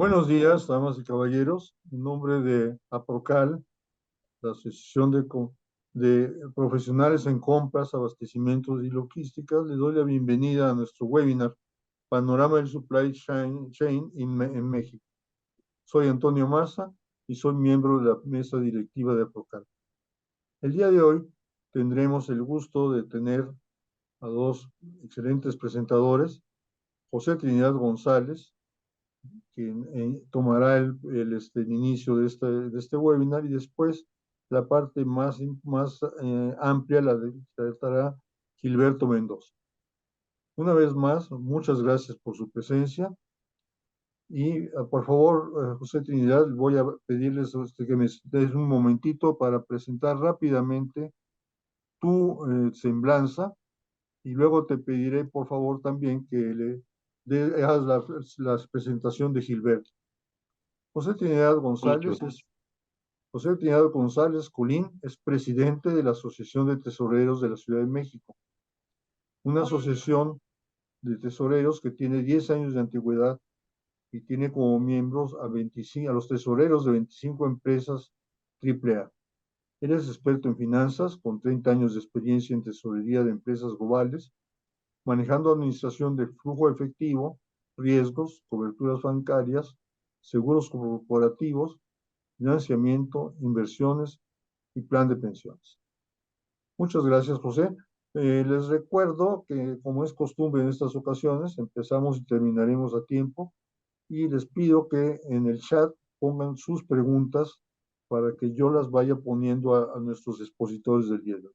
Buenos días, damas y caballeros. En nombre de APROCAL, la Asociación de Profesionales en Compras, Abastecimientos y Logísticas, les doy la bienvenida a nuestro webinar Panorama del Supply Chain en México. Soy Antonio Maza y soy miembro de la mesa directiva de APROCAL. El día de hoy tendremos el gusto de tener a dos excelentes presentadores, José Trinidad González, quien tomará el inicio de este webinar, y después la parte más amplia la tratará Gilberto Mendoza. Una vez más, muchas gracias por su presencia y por favor, José Trinidad, voy a pedirles que me des un momentito para presentar rápidamente tu semblanza, y luego te pediré por favor también que hagas la presentación de Gilberto. José Trinidad Mucho. González es José Trinidad González Colín es presidente de la Asociación de Tesoreros de la Ciudad de México, una asociación de tesoreros que tiene 10 años de antigüedad y tiene como miembros a los tesoreros de 25 empresas AAA. Él es experto en finanzas, con 30 años de experiencia en tesorería de empresas globales, manejando administración de flujo efectivo, riesgos, coberturas bancarias, seguros corporativos, financiamiento, inversiones y plan de pensiones. Muchas gracias, José. Les recuerdo que, como es costumbre en estas ocasiones, empezamos y terminaremos a tiempo, y les pido que en el chat pongan sus preguntas para que yo las vaya poniendo a nuestros expositores del día de hoy.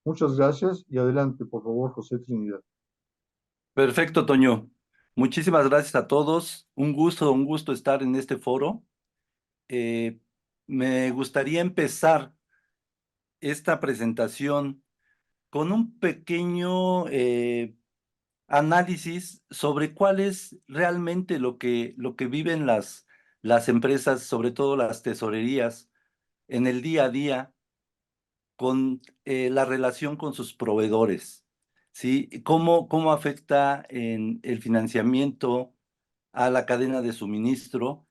Muchas gracias y adelante, por favor, José Trinidad. Perfecto, Toño. Muchísimas gracias a todos. Un gusto estar en este foro. Eh, Me gustaría empezar esta presentación con un pequeño análisis sobre cuál es realmente lo que viven las empresas, sobre todo las tesorerías, en el día a día con la relación con sus proveedores, ¿sí? Cómo afecta en el financiamiento a la cadena de suministro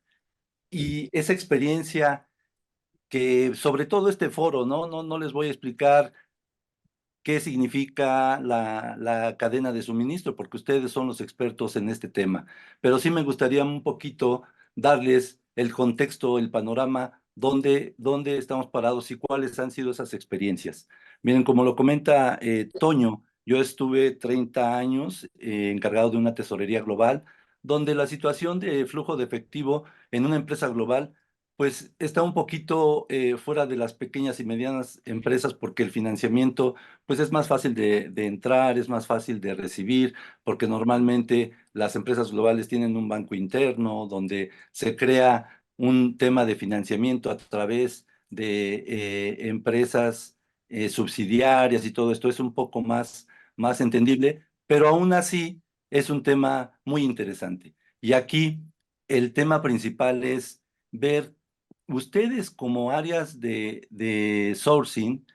y esa experiencia que, sobre todo este foro, no les voy a explicar qué significa la cadena de suministro, porque ustedes son los expertos en este tema, pero sí me gustaría un poquito darles el contexto, el panorama, dónde estamos parados y cuáles han sido esas experiencias. Miren, como lo comenta Toño, yo estuve 30 años encargado de una tesorería global, donde la situación de flujo de efectivo en una empresa global pues está un poquito fuera de las pequeñas y medianas empresas, porque el financiamiento pues es más fácil de entrar, es más fácil de recibir, porque normalmente las empresas globales tienen un banco interno donde se crea un tema de financiamiento a través de empresas subsidiarias, y todo esto es un poco más entendible, pero aún así es un tema muy interesante. Y aquí el tema principal es ver ustedes como áreas de sourcing,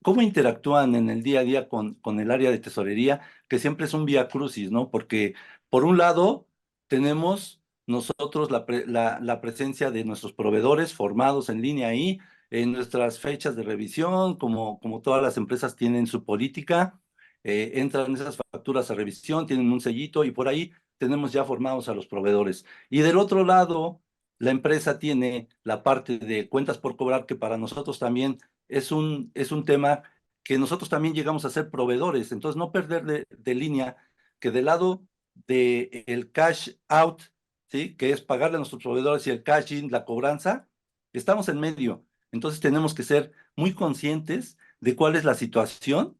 ¿cómo interactúan en el día a día con el área de tesorería, que siempre es un vía crucis, ¿no? Porque por un lado tenemos nosotros la presencia de nuestros proveedores formados en línea ahí, en nuestras fechas de revisión, como todas las empresas tienen su política, entran esas facturas a revisión, tienen un sellito y por ahí tenemos ya formados a los proveedores. Y del otro lado, la empresa tiene la parte de cuentas por cobrar, que para nosotros también es un tema que nosotros también llegamos a ser proveedores. Entonces, no perder de línea que del lado del cash out, ¿sí? Que es pagarle a nuestros proveedores, y el cash in, la cobranza, estamos en medio. Entonces, tenemos que ser muy conscientes de cuál es la situación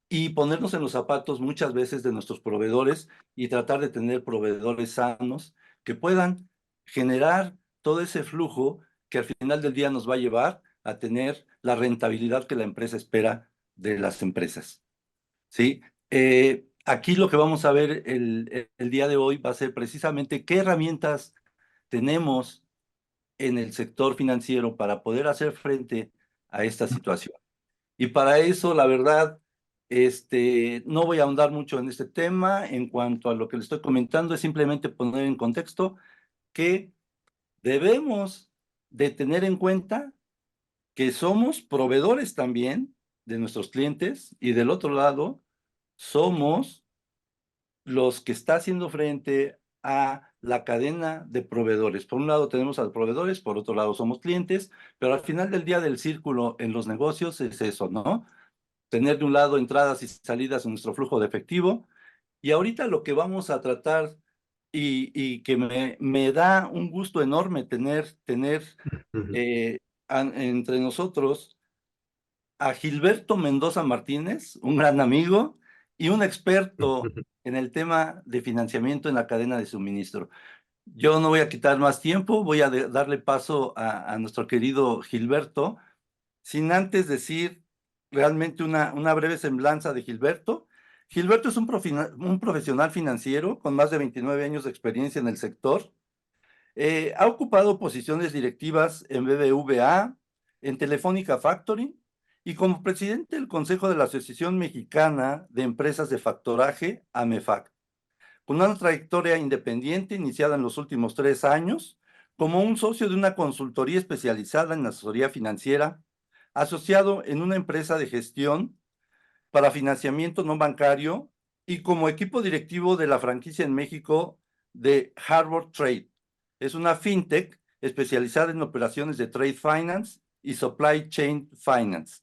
y ponernos en los zapatos muchas veces de nuestros proveedores y tratar de tener proveedores sanos que puedan generar todo ese flujo que al final del día nos va a llevar a tener la rentabilidad que la empresa espera de las empresas, ¿sí? Aquí lo que vamos a ver el día de hoy va a ser precisamente qué herramientas tenemos en el sector financiero para poder hacer frente a esta situación. Y para eso, la verdad, no voy a ahondar mucho en este tema. En cuanto a lo que le estoy comentando, es simplemente poner en contexto que debemos de tener en cuenta que somos proveedores también de nuestros clientes y del otro lado somos los que está haciendo frente a la cadena de proveedores. Por un lado tenemos a los proveedores, por otro lado somos clientes, pero al final del día del círculo en los negocios es eso, ¿no? Tener de un lado entradas y salidas en nuestro flujo de efectivo. Y ahorita lo que vamos a tratar y que me da un gusto enorme tener Ujú. eh, entre nosotros a Gilberto Mendoza Martínez, un gran amigo y un experto en el tema de financiamiento en la cadena de suministro. Yo no voy a quitar más tiempo, voy a darle paso a nuestro querido Gilberto, sin antes decir realmente una breve semblanza de Gilberto. Gilberto es un profesional financiero con más de 29 años de experiencia en el sector. Ha ocupado posiciones directivas en BBVA, en Telefónica Factory y como presidente del Consejo de la Asociación Mexicana de Empresas de Factoraje, AMEFAC, con una trayectoria independiente iniciada en los últimos 3 años como un socio de una consultoría especializada en asesoría financiera, asociado en una empresa de gestión para financiamiento no bancario y como equipo directivo de la franquicia en México de Harbor Trade. Es una fintech especializada en operaciones de trade finance y supply chain finance.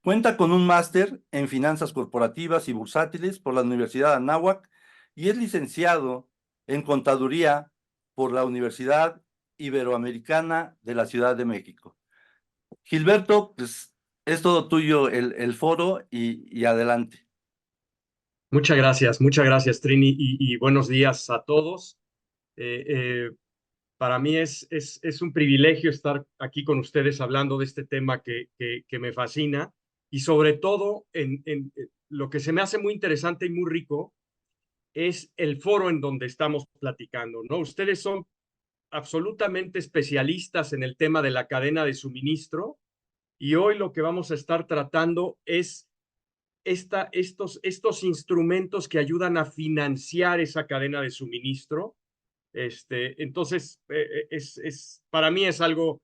Cuenta con un máster en finanzas corporativas y bursátiles por la Universidad de Anáhuac y es licenciado en contaduría por la Universidad Iberoamericana de la Ciudad de México. Gilberto, pues es todo tuyo el foro y adelante. Muchas gracias, Trini, y buenos días a todos. Eh, eh, para mí es un privilegio estar aquí con ustedes hablando de este tema que me fascina y sobre todo lo que se me hace muy interesante y muy rico es el foro en donde estamos platicando, ¿no? Ustedes son absolutamente especialistas en el tema de la cadena de suministro y hoy lo que vamos a estar tratando es estos instrumentos que ayudan a financiar esa cadena de suministro. Entonces, para mí es algo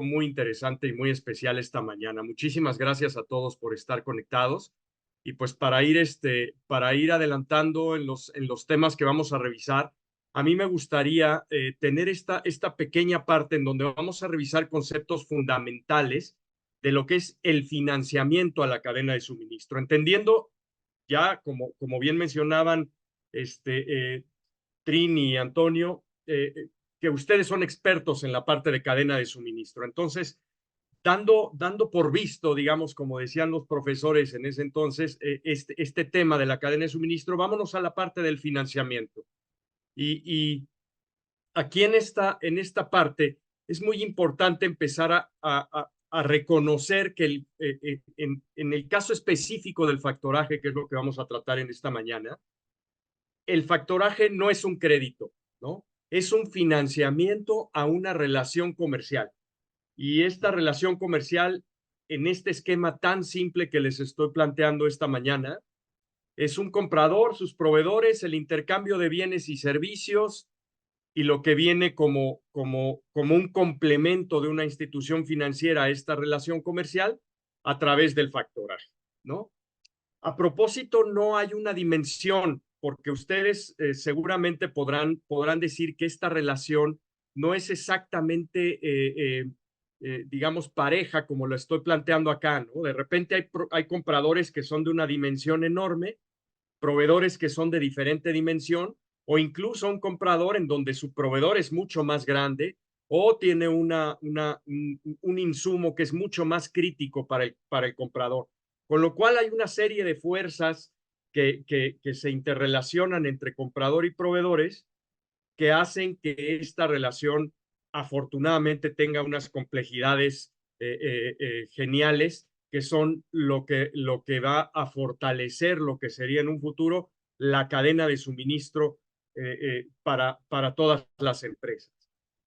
muy interesante y muy especial esta mañana. Muchísimas gracias a todos por estar conectados. Y pues para ir adelantando en los temas que vamos a revisar, a mí me gustaría tener esta pequeña parte en donde vamos a revisar conceptos fundamentales de lo que es el financiamiento a la cadena de suministro, entendiendo ya, como bien mencionaban Trini y Antonio, que ustedes son expertos en la parte de cadena de suministro. Entonces, dando por visto, digamos, como decían los profesores en ese entonces, este tema de la cadena de suministro, vámonos a la parte del financiamiento. Y aquí en esta parte es muy importante empezar a reconocer que en el caso específico del factoraje, que es lo que vamos a tratar en esta mañana, el factoraje no es un crédito, ¿no? Es un financiamiento a una relación comercial. Y esta relación comercial, en este esquema tan simple que les estoy planteando esta mañana, es un comprador, sus proveedores, el intercambio de bienes y servicios y lo que viene como un complemento de una institución financiera a esta relación comercial a través del factoraje, ¿no? A propósito, no hay una dimensión, porque ustedes seguramente podrán decir que esta relación no es exactamente, digamos, pareja como lo estoy planteando acá, ¿no? De repente hay compradores que son de una dimensión enorme, proveedores que son de diferente dimensión, o incluso un comprador en donde su proveedor es mucho más grande o tiene un insumo que es mucho más crítico para el comprador. Con lo cual hay una serie de fuerzas que se interrelacionan entre comprador y proveedores que hacen que esta relación afortunadamente tenga unas complejidades geniales que son lo que va a fortalecer lo que sería en un futuro la cadena de suministro para todas las empresas.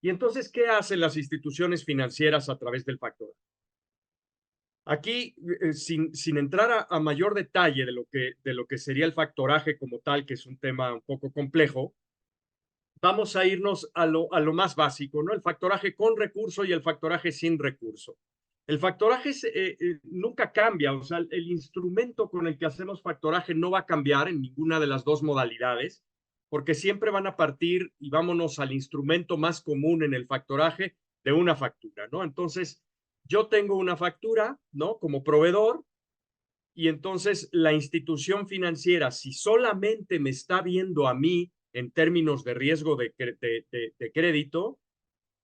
Y entonces, ¿qué hacen las instituciones financieras a través del factor? Aquí, sin entrar a mayor detalle de lo que sería el factoraje como tal, que es un tema un poco complejo, vamos a irnos a lo más básico, ¿no? El factoraje con recurso y el factoraje sin recurso. El factoraje nunca cambia, o sea, el instrumento con el que hacemos factoraje no va a cambiar en ninguna de las dos modalidades, porque siempre van a partir, y vámonos al instrumento más común en el factoraje, de una factura, ¿no? Entonces, yo tengo una factura, ¿no? Como proveedor, y entonces la institución financiera, si solamente me está viendo a mí en términos de riesgo de crédito,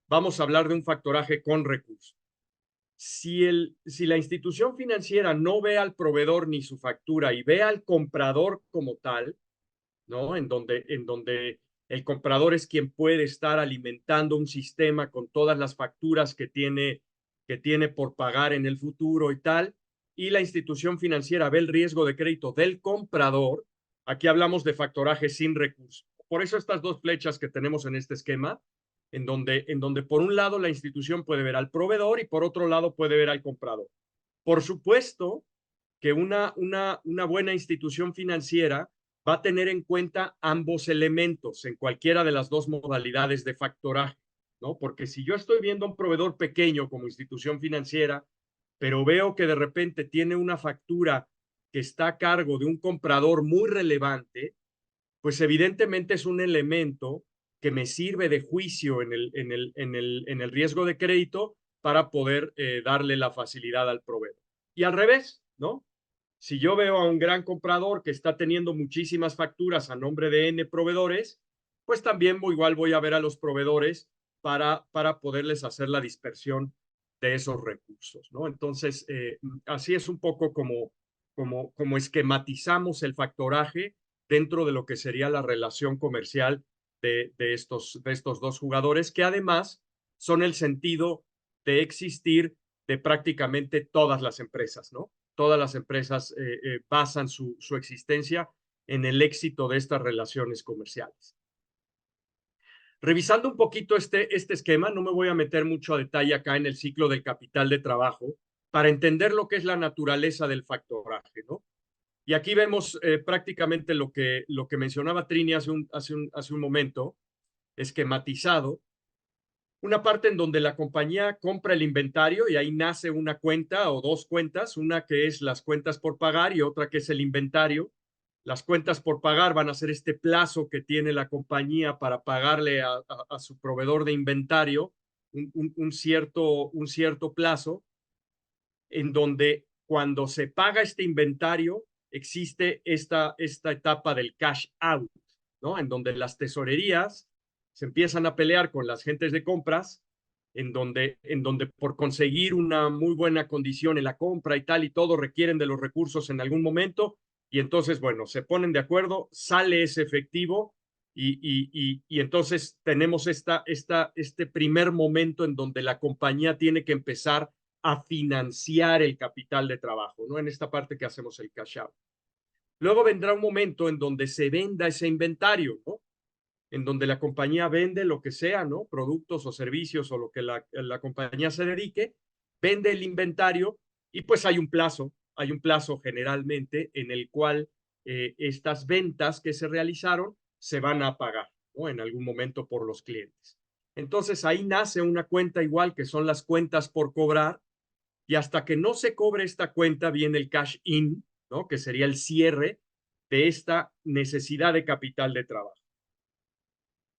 vamos a hablar de un factoraje con recurso. Si la institución financiera no ve al proveedor ni su factura y ve al comprador como tal, ¿no? En donde el comprador es quien puede estar alimentando un sistema con todas las facturas que tiene por pagar en el futuro y tal, y la institución financiera ve el riesgo de crédito del comprador, aquí hablamos de factoraje sin recurso. Por eso estas dos flechas que tenemos en este esquema, en donde por un lado la institución puede ver al proveedor y por otro lado puede ver al comprador. Por supuesto que una buena institución financiera va a tener en cuenta ambos elementos en cualquiera de las dos modalidades de factoraje, ¿no? Porque si yo estoy viendo a un proveedor pequeño como institución financiera, pero veo que de repente tiene una factura que está a cargo de un comprador muy relevante, pues evidentemente es un elemento que me sirve de juicio en el riesgo de crédito para poder darle la facilidad al proveedor. Y al revés, ¿no? Si yo veo a un gran comprador que está teniendo muchísimas facturas a nombre de N proveedores, pues también igual voy a ver a los proveedores para poderles hacer la dispersión de esos recursos, ¿no? Entonces, así es un poco como esquematizamos el factoraje dentro de lo que sería la relación comercial de estos dos jugadores, que además son el sentido de existir de prácticamente todas las empresas, ¿no? Todas las empresas basan su existencia en el éxito de estas relaciones comerciales. Revisando un poquito este esquema, no me voy a meter mucho a detalle acá en el ciclo del capital de trabajo para entender lo que es la naturaleza del factoraje, ¿no? Y aquí vemos prácticamente lo que mencionaba Trini hace un momento, esquematizado. Una parte en donde la compañía compra el inventario y ahí nace una cuenta o dos cuentas, una que es las cuentas por pagar y otra que es el inventario. Las cuentas por pagar van a ser este plazo que tiene la compañía para pagarle a su proveedor de inventario un cierto plazo, en donde cuando se paga este inventario existe esta etapa del cash out, ¿no? En donde las tesorerías se empiezan a pelear con las gentes de compras, en donde por conseguir una muy buena condición en la compra y tal y todo requieren de los recursos en algún momento, y entonces, bueno, se ponen de acuerdo, sale ese efectivo y entonces tenemos este primer momento en donde la compañía tiene que empezar a financiar el capital de trabajo, ¿no? En esta parte que hacemos el cash out. Luego vendrá un momento en donde se venda ese inventario, ¿no? En donde la compañía vende lo que sea, ¿no? Productos o servicios o lo que la compañía se dedique, vende el inventario y pues hay un plazo generalmente en el cual estas ventas que se realizaron se van a pagar, ¿no? En algún momento por los clientes. Entonces ahí nace una cuenta igual que son las cuentas por cobrar, y hasta que no se cobre esta cuenta viene el cash in, ¿no? Que sería el cierre de esta necesidad de capital de trabajo.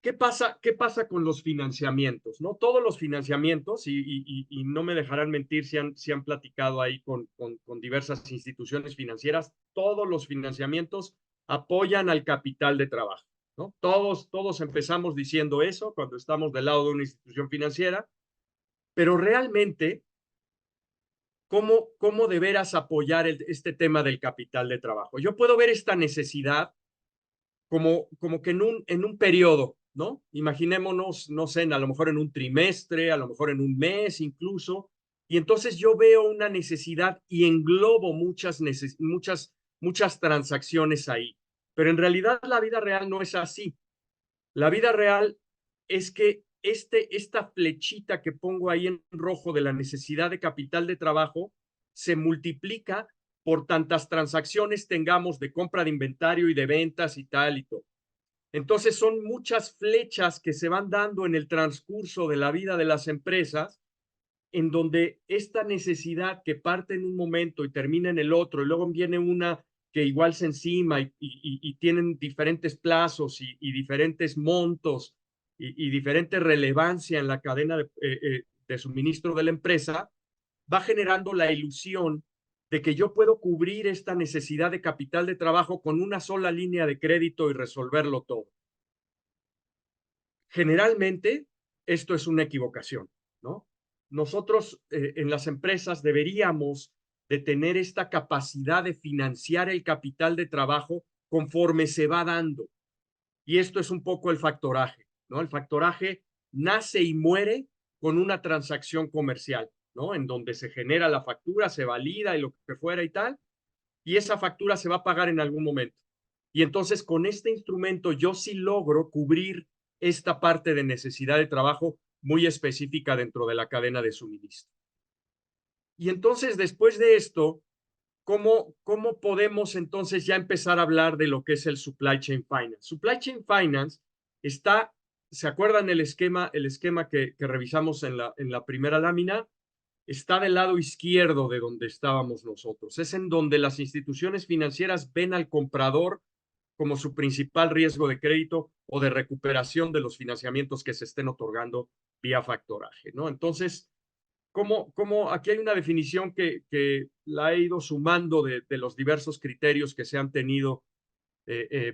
¿Qué pasa con los financiamientos? ¿No? Todos los financiamientos, y no me dejarán mentir si han platicado ahí con diversas instituciones financieras, todos los financiamientos apoyan al capital de trabajo, ¿no? Todos empezamos diciendo eso cuando estamos del lado de una institución financiera, pero realmente, ¿cómo de veras apoyar este tema del capital de trabajo? Yo puedo ver esta necesidad como que en un periodo, ¿no? Imaginémonos, no sé, a lo mejor en un trimestre, a lo mejor en un mes incluso, y entonces yo veo una necesidad y englobo muchas transacciones ahí. Pero en realidad la vida real no es así. La vida real es que esta flechita que pongo ahí en rojo de la necesidad de capital de trabajo se multiplica por tantas transacciones tengamos de compra de inventario y de ventas y tal y todo. Entonces son muchas flechas que se van dando en el transcurso de la vida de las empresas, en donde esta necesidad que parte en un momento y termina en el otro, y luego viene una que igual se encima y tienen diferentes plazos y diferentes montos y diferente relevancia en la cadena de suministro de la empresa, va generando la ilusión de que yo puedo cubrir esta necesidad de capital de trabajo con una sola línea de crédito y resolverlo todo. Generalmente, esto es una equivocación, ¿no? Nosotros en las empresas deberíamos de tener esta capacidad de financiar el capital de trabajo conforme se va dando. Y esto es un poco el factoraje, ¿no? El factoraje nace y muere con una transacción comercial, ¿no? En donde se genera la factura, se valida y lo que fuera y tal, y esa factura se va a pagar en algún momento. Y entonces con este instrumento yo sí logro cubrir esta parte de necesidad de trabajo muy específica dentro de la cadena de suministro. Y entonces después de esto, ¿cómo podemos entonces ya empezar a hablar de lo que es el Supply Chain Finance? Supply Chain Finance está, ¿se acuerdan el esquema que revisamos en la primera lámina? Está del lado izquierdo de donde estábamos nosotros. Es en donde las instituciones financieras ven al comprador como su principal riesgo de crédito o de recuperación de los financiamientos que se estén otorgando vía factoraje, ¿no? Entonces, aquí hay una definición que la he ido sumando de los diversos criterios que se han tenido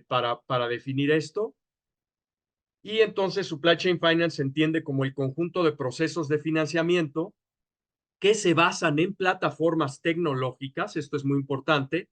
para definir esto. Y entonces Supply Chain Finance se entiende como el conjunto de procesos de financiamiento que se basan en plataformas tecnológicas, esto es muy importante,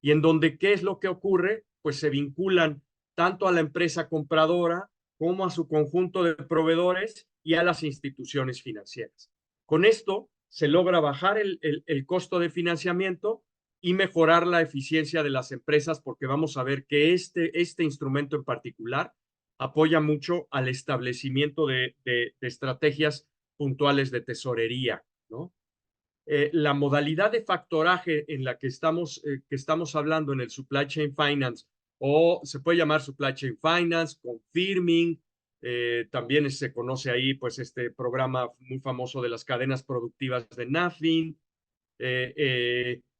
y en donde, ¿qué es lo que ocurre? Pues se vinculan tanto a la empresa compradora como a su conjunto de proveedores y a las instituciones financieras. Con esto se logra bajar el costo de financiamiento y mejorar la eficiencia de las empresas, porque vamos a ver que este instrumento en particular apoya mucho al establecimiento de estrategias puntuales de tesorería, ¿no? La modalidad de factoraje en la que estamos hablando en el Supply Chain Finance, o se puede llamar Supply Chain Finance, Confirming, también se conoce ahí pues este programa muy famoso de las cadenas productivas de NAFIN,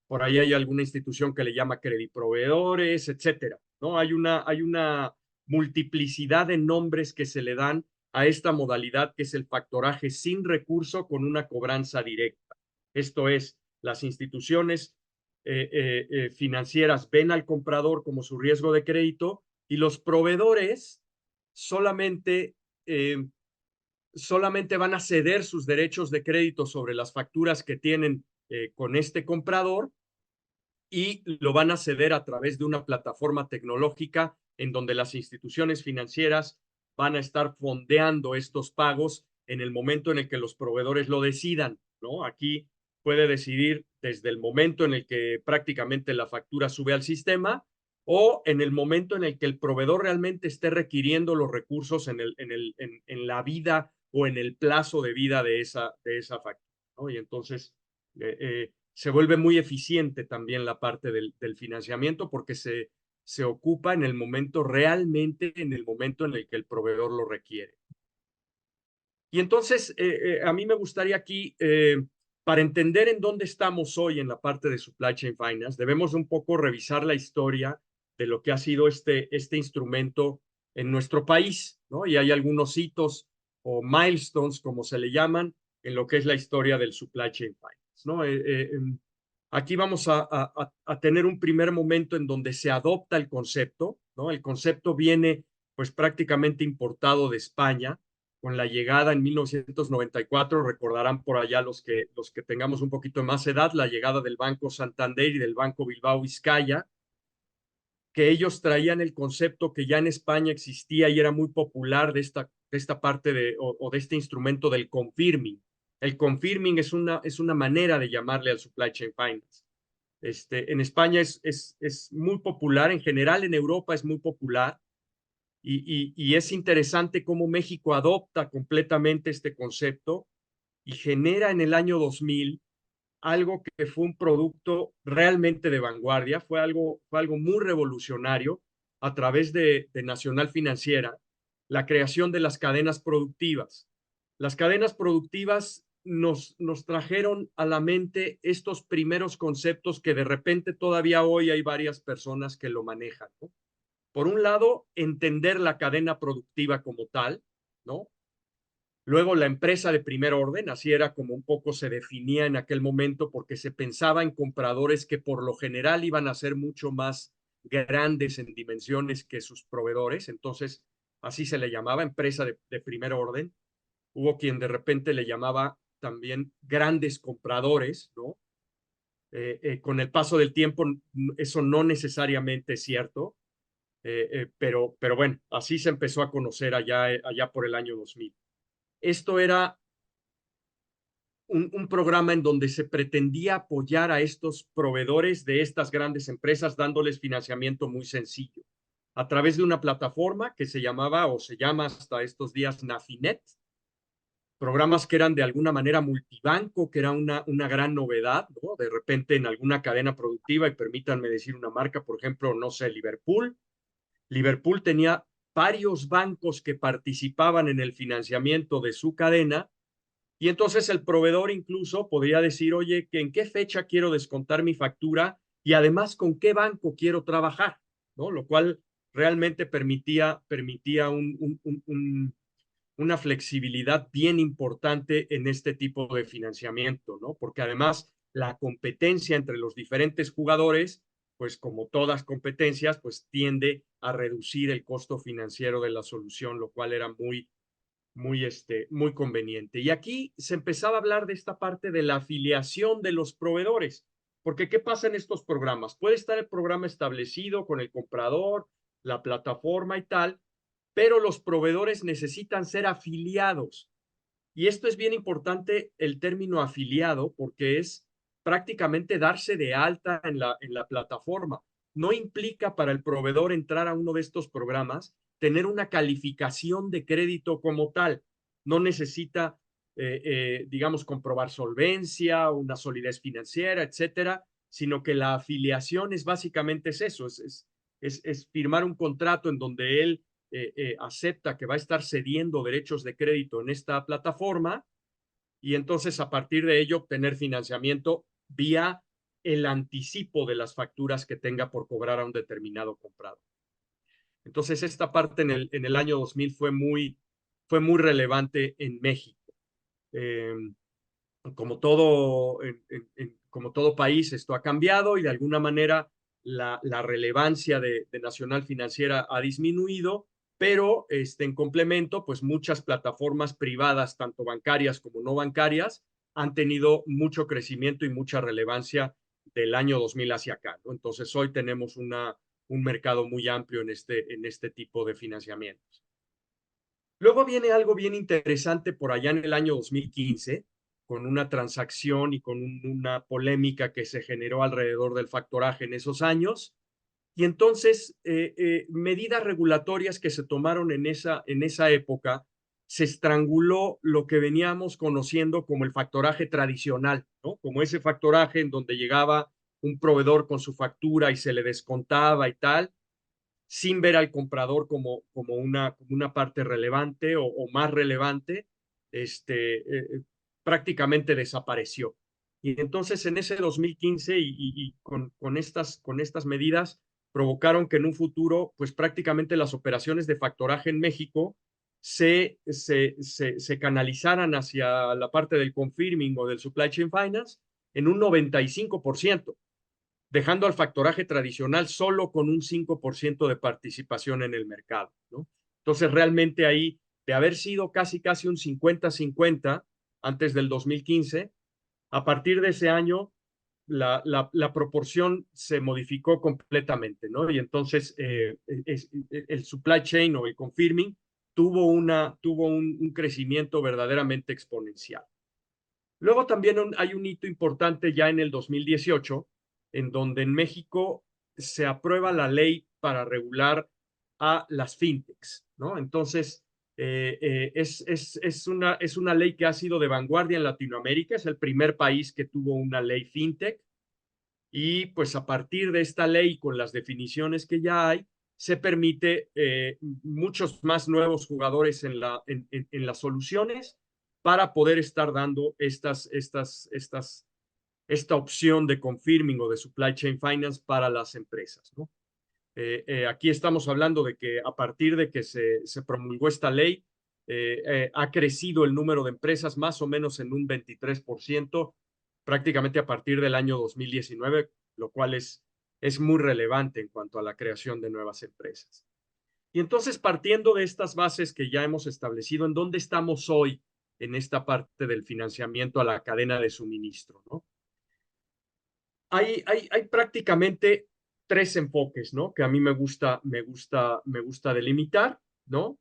por ahí hay alguna institución que le llama Crediproveedores, etcétera, ¿no? Hay una multiplicidad de nombres que se le dan a esta modalidad que es el factoraje sin recurso con una cobranza directa. Esto es, las instituciones financieras ven al comprador como su riesgo de crédito y los proveedores solamente, solamente van a ceder sus derechos de crédito sobre las facturas que tienen con este comprador y lo van a ceder a través de una plataforma tecnológica en donde las instituciones financieras van a estar fondeando estos pagos en el momento en el que los proveedores lo decidan, ¿no? Aquí puede decidir desde el momento en el que prácticamente la factura sube al sistema o en el momento en el que el proveedor realmente esté requiriendo los recursos en la vida o en el plazo de vida de esa factura, ¿no? Y entonces se vuelve muy eficiente también la parte del financiamiento porque se ocupa en el momento realmente, en el momento en el que el proveedor lo requiere. Y entonces, a mí me gustaría aquí, para entender en dónde estamos hoy en la parte de Supply Chain Finance, debemos un poco revisar la historia de lo que ha sido este instrumento en nuestro país, ¿no? Y hay algunos hitos o milestones, como se le llaman, en lo que es la historia del Supply Chain Finance, ¿no? Aquí vamos a tener un primer momento en donde se adopta el concepto, ¿no? El concepto viene pues prácticamente importado de España, con la llegada en 1994, recordarán por allá los que tengamos un poquito más edad, la llegada del Banco Santander y del Banco Bilbao Vizcaya, que ellos traían el concepto que ya en España existía y era muy popular de esta parte o de este instrumento del confirming. El confirming es una manera de llamarle al supply chain finance. En España es muy popular, en general en Europa es muy popular, y es interesante cómo México adopta completamente este concepto y genera en el año 2000 algo que fue un producto realmente de vanguardia, fue algo muy revolucionario, a través de Nacional Financiera, la creación de las cadenas productivas. Las cadenas productivas nos trajeron a la mente estos primeros conceptos que de repente todavía hoy hay varias personas que lo manejan, ¿no? Por un lado, entender la cadena productiva como tal, ¿no? Luego la empresa de primer orden, así era como un poco se definía en aquel momento, porque se pensaba en compradores que por lo general iban a ser mucho más grandes en dimensiones que sus proveedores. Entonces, así se le llamaba, empresa de primer orden. Hubo quien de repente le llamaba también grandes compradores, ¿no? Con el paso del tiempo, eso no necesariamente es cierto, pero bueno, así se empezó a conocer allá por el año 2000. Esto era un programa en donde se pretendía apoyar a estos proveedores de estas grandes empresas, dándoles financiamiento muy sencillo, a través de una plataforma que se llamaba o se llama hasta estos días Nafinet, programas que eran de alguna manera multibanco, que era una gran novedad, ¿no? De repente en alguna cadena productiva, y permítanme decir una marca, por ejemplo, no sé, Liverpool. Liverpool tenía varios bancos que participaban en el financiamiento de su cadena, y entonces el proveedor incluso podría decir, oye, que en qué fecha quiero descontar mi factura y además con qué banco quiero trabajar, ¿no? Lo cual realmente permitía una flexibilidad bien importante en este tipo de financiamiento, ¿no? Porque además la competencia entre los diferentes jugadores, pues como todas competencias, pues tiende a reducir el costo financiero de la solución, lo cual era muy conveniente. Y aquí se empezaba a hablar de esta parte de la afiliación de los proveedores, porque ¿qué pasa en estos programas? Puede estar el programa establecido con el comprador, la plataforma y tal, pero los proveedores necesitan ser afiliados. Y esto es bien importante, el término afiliado, porque es prácticamente darse de alta en la plataforma. No implica para el proveedor entrar a uno de estos programas tener una calificación de crédito como tal. No necesita, digamos, comprobar solvencia, una solidez financiera, etcétera, sino que la afiliación es básicamente eso, es firmar un contrato en donde él acepta que va a estar cediendo derechos de crédito en esta plataforma y entonces a partir de ello obtener financiamiento vía el anticipo de las facturas que tenga por cobrar a un determinado comprador. Entonces esta parte en el año 2000 fue muy relevante en México. Como todo país, esto ha cambiado y de alguna manera la relevancia de Nacional Financiera ha disminuido, pero en complemento, pues muchas plataformas privadas, tanto bancarias como no bancarias, han tenido mucho crecimiento y mucha relevancia del año 2000 hacia acá, ¿no? Entonces hoy tenemos un mercado muy amplio en este tipo de financiamientos. Luego viene algo bien interesante por allá en el año 2015, con una transacción y con una polémica que se generó alrededor del factoraje en esos años. Y entonces, medidas regulatorias que se tomaron en esa época, se estranguló lo que veníamos conociendo como el factoraje tradicional, ¿no? Como ese factoraje en donde llegaba un proveedor con su factura y se le descontaba y tal, sin ver al comprador como una parte relevante o más relevante, prácticamente desapareció. Y entonces en ese 2015 y con estas medidas provocaron que en un futuro, pues prácticamente las operaciones de factoraje en México se canalizaran hacia la parte del confirming o del supply chain finance en un 95%, dejando al factoraje tradicional solo con un 5% de participación en el mercado, ¿no? Entonces, realmente ahí, de haber sido casi un 50-50 antes del 2015, a partir de ese año, la proporción se modificó completamente, ¿no? Y entonces, el supply chain o el confirming tuvo un crecimiento verdaderamente exponencial. Luego también hay un hito importante ya en el 2018, en donde en México se aprueba la ley para regular a las fintechs, ¿no? Entonces, es una ley que ha sido de vanguardia en Latinoamérica, es el primer país que tuvo una ley fintech, y pues a partir de esta ley, con las definiciones que ya hay, se permite muchos más nuevos jugadores en las soluciones para poder estar dando esta opción de confirming o de supply chain finance para las empresas, ¿no? Aquí estamos hablando de que a partir de que se promulgó esta ley, ha crecido el número de empresas más o menos en un 23%, prácticamente a partir del año 2019, lo cual es muy relevante en cuanto a la creación de nuevas empresas. Y entonces, partiendo de estas bases que ya hemos establecido, ¿en dónde estamos hoy en esta parte del financiamiento a la cadena de suministro, ¿no? Hay prácticamente tres enfoques, ¿no? Que a mí me gusta delimitar, ¿no?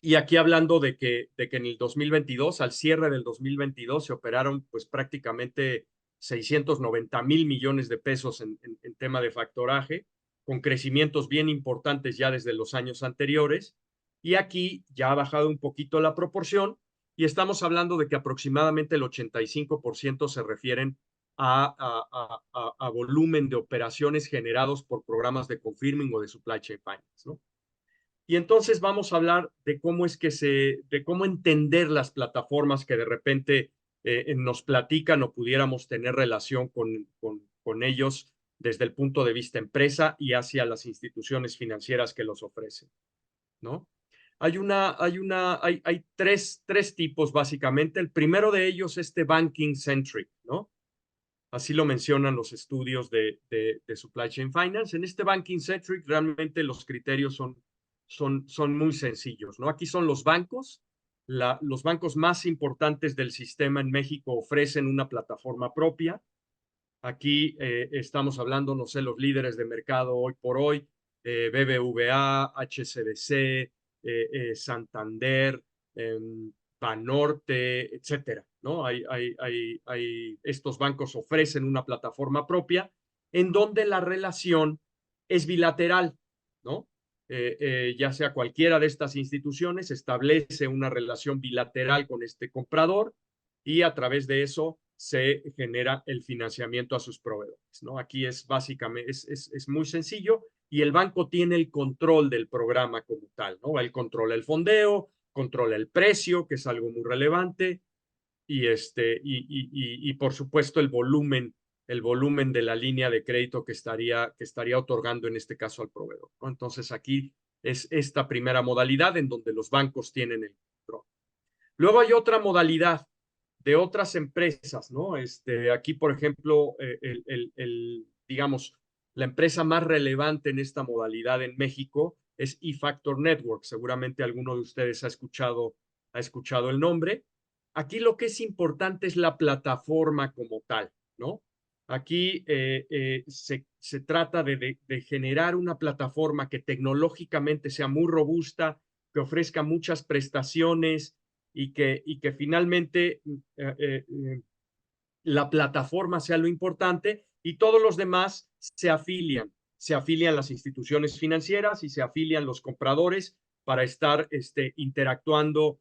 Y aquí hablando de que en el 2022, al cierre del 2022, se operaron pues prácticamente 690,000 millones de pesos en tema de factoraje, con crecimientos bien importantes ya desde los años anteriores. Y aquí ya ha bajado un poquito la proporción y estamos hablando de que aproximadamente el 85% se refieren a volumen de operaciones generados por programas de confirming o de supply chain finance, ¿no? Y entonces vamos a hablar de cómo es que de cómo entender las plataformas que de repente nos platican o pudiéramos tener relación con ellos desde el punto de vista empresa y hacia las instituciones financieras que los ofrecen, ¿no? Hay tres tipos básicamente. El primero de ellos es banking centric, ¿no? Así lo mencionan los estudios de supply chain finance. En banking centric realmente los criterios son muy sencillos, ¿no? Aquí son los bancos. Los bancos más importantes del sistema en México ofrecen una plataforma propia. Aquí estamos hablando, no sé, los líderes de mercado hoy por hoy, BBVA, HSBC, Santander, Banorte, etcétera, ¿no? Estos bancos ofrecen una plataforma propia en donde la relación es bilateral, ¿no? Ya sea cualquiera de estas instituciones establece una relación bilateral con este comprador y a través de eso se genera el financiamiento a sus proveedores, ¿no? Aquí es básicamente, es muy sencillo y el banco tiene el control del programa como tal, ¿no? Él controla el fondeo, controla el precio, que es algo muy relevante, y por supuesto el volumen de la línea de crédito que estaría otorgando en este caso al proveedor, ¿no? Entonces aquí es esta primera modalidad en donde los bancos tienen el control. Luego hay otra modalidad de otras empresas, ¿no? Aquí, por ejemplo, digamos, la empresa más relevante en esta modalidad en México es eFactor Network. Seguramente alguno de ustedes ha escuchado el nombre. Aquí lo que es importante es la plataforma como tal, ¿no? Aquí se trata de generar una plataforma que tecnológicamente sea muy robusta, que ofrezca muchas prestaciones y que finalmente la plataforma sea lo importante y todos los demás se afilian las instituciones financieras y se afilian los compradores para estar interactuando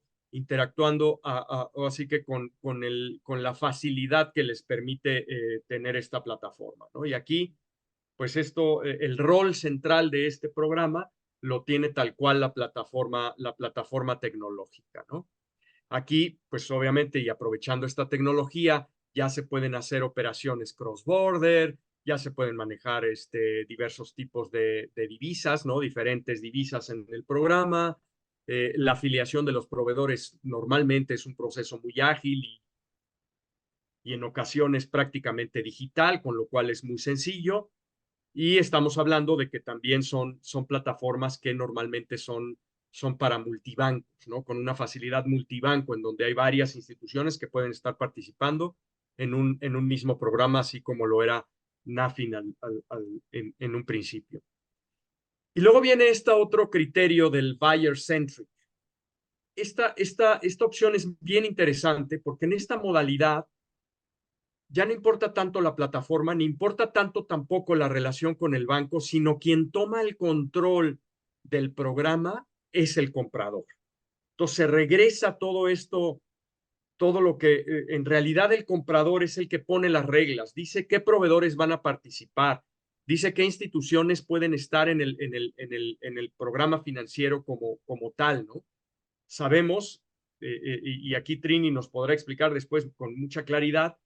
así que con la facilidad que les permite tener esta plataforma, ¿no? Y aquí, pues el rol central de este programa lo tiene tal cual la plataforma tecnológica, ¿no? Aquí, pues obviamente, y aprovechando esta tecnología, ya se pueden hacer operaciones cross-border, ya se pueden manejar diversos tipos de divisas, ¿no? Diferentes divisas en el programa. La afiliación de los proveedores normalmente es un proceso muy ágil y en ocasiones prácticamente digital, con lo cual es muy sencillo. Y estamos hablando de que también son plataformas que normalmente son para multibancos, ¿no? Con una facilidad multibanco en donde hay varias instituciones que pueden estar participando en un mismo programa, así como lo era NAFIN en un principio. Y luego viene otro criterio del buyer-centric. Esta opción es bien interesante porque en esta modalidad ya no importa tanto la plataforma, ni importa tanto tampoco la relación con el banco, sino quien toma el control del programa es el comprador. Entonces se regresa todo esto, todo lo que en realidad el comprador es el que pone las reglas, dice qué proveedores van a participar, dice qué instituciones pueden estar en el programa financiero como tal, ¿no? Sabemos, y aquí Trini nos podrá explicar después con mucha claridad,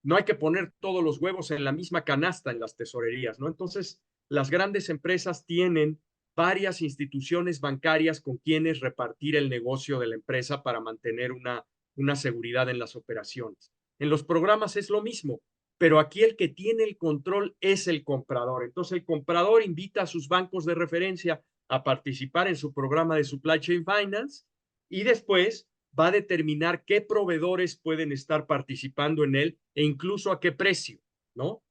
no hay que poner todos los huevos en la misma canasta en las tesorerías, ¿no? Entonces, las grandes empresas tienen varias instituciones bancarias con quienes repartir el negocio de la empresa para mantener una seguridad en las operaciones. En los programas es lo mismo, pero aquí el que tiene el control es el comprador. Entonces, el comprador invita a sus bancos de referencia a participar en su programa de Supply Chain Finance y después va a determinar qué proveedores pueden estar participando en él e incluso a qué precio, ¿no?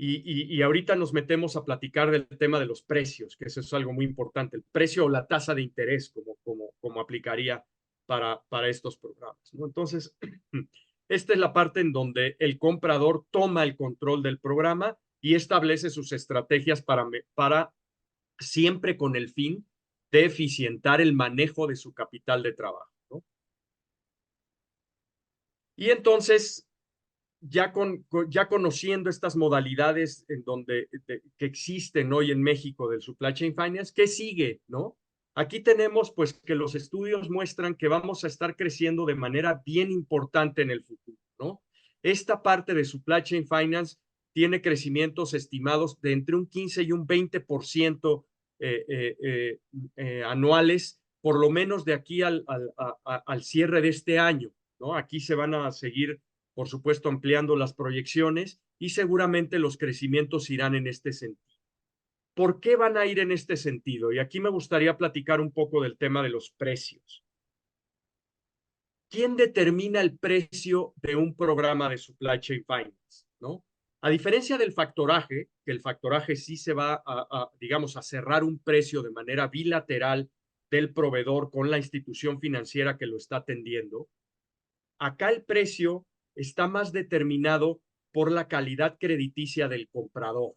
Y ahorita nos metemos a platicar del tema de los precios, que eso es algo muy importante, el precio o la tasa de interés, como aplicaría para estos programas, ¿no? Entonces, esta es la parte en donde el comprador toma el control del programa y establece sus estrategias para siempre con el fin de eficientar el manejo de su capital de trabajo, ¿no? Y entonces, ya conociendo estas modalidades que existen hoy en México del Supply Chain Finance, ¿qué sigue, no? Aquí tenemos pues que los estudios muestran que vamos a estar creciendo de manera bien importante en el futuro, ¿no? Esta parte de Supply Chain Finance tiene crecimientos estimados de entre un 15 y un 20% anuales, por lo menos de aquí al cierre de este año, ¿no? Aquí se van a seguir, por supuesto, ampliando las proyecciones y seguramente los crecimientos irán en este sentido. ¿Por qué van a ir en este sentido? Y aquí me gustaría platicar un poco del tema de los precios. ¿Quién determina el precio de un programa de Supply Chain Finance, ¿no? A diferencia del factoraje, que el factoraje sí se va digamos, a cerrar un precio de manera bilateral del proveedor con la institución financiera que lo está atendiendo, acá el precio está más determinado por la calidad crediticia del comprador.